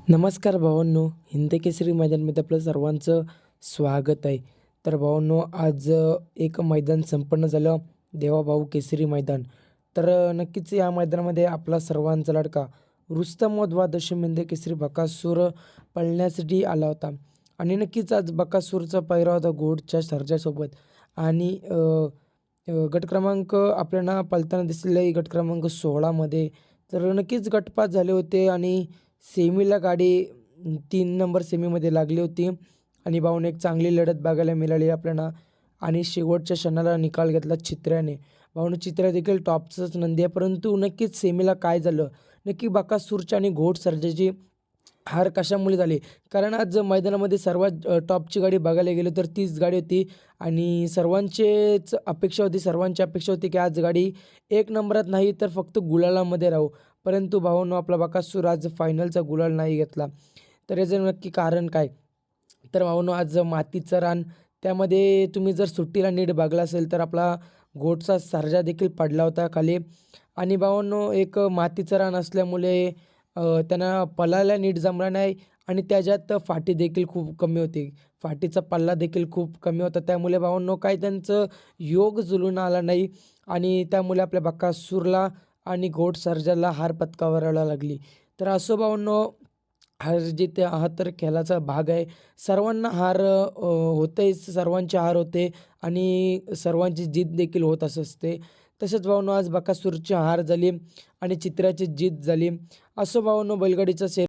नमस्कार भावांनो, हिंद केसरी मैदानमध्ये आपलं सर्वांचं स्वागत आहे. तर भावांनो, आज एक मैदान संपन्न झालं, देवाभाऊ केसरी मैदान. तर नक्कीच या मैदानामध्ये आपला सर्वांचा लाडका रुस्तम व द्वादशी हिंद केसरी बकासूर पळण्यासाठी आला होता. आणि नक्कीच आज बकासूरचा पैरा होता घोडच्या सर्जासोबत. आणि गट क्रमांक आपल्याला पळताना दिसलेला गट क्रमांक 16मध्ये. तर नक्कीच गटपात झाले होते आणि सेमीला गाडी 3 नंबर सेमीमध्ये लागली होती. आणि भाऊने एक चांगली लढत बघायला मिळाली आपल्याला. आणि शेवटच्या क्षणाला निकाल घेतला चित्र्याने. भाऊनं चित्र्या देखील टॉपचाच नंदी आहे, परंतु नक्कीच सेमीला काय झालं, नक्की बकासूरच्या आणि घोडसर्जाची हार कशामुळे झाली? कारण आज मैदानामध्ये सर्वात टॉपची गाडी बघायला गेलो तर तीच गाडी होती. आणि सर्वांची अपेक्षा होती की आज गाडी 1 नंबरात नाही तर फक्त गुलालामध्ये राहू. परंतु भावांनो, आपला बकासूर आज फायनलचा गुलाल नाही घेतला. तर याचं नक्की कारण काय? तर भावांनो, आज मातीचं रान, त्यामध्ये तुम्ही जर सुट्टीला नीट बघला असेल तर आपला घोडचा सर्जा देखील पडला होता खाली. आणि भावांनो, एक मातीचं रान असल्यामुळे त्यांना पळायला नीट जमला नाही. आणि त्याच्यात फाटी देखील खूप कमी होती. फाटीचा पल्ला देखील खूप कमी होता. त्यामुळे भावांनो, काही त्यांचं योग जुळून आला नाही. आणि त्यामुळे आपल्या बकासूरला आणि घोडसर्जाला हार पत्करायला लागली. तर असो भावांनो, हार जीत हा तर खेळाचा भाग आहे. सर्वांना हार होतेच, सर्वांचे हार होते आणि सर्वांची जीत देखील होत असते. तसंच भावांनो, आज बकासूरची हार झाली आणि चित्र्याची जीत झाली. असो भावांनो, बैलगाडीचा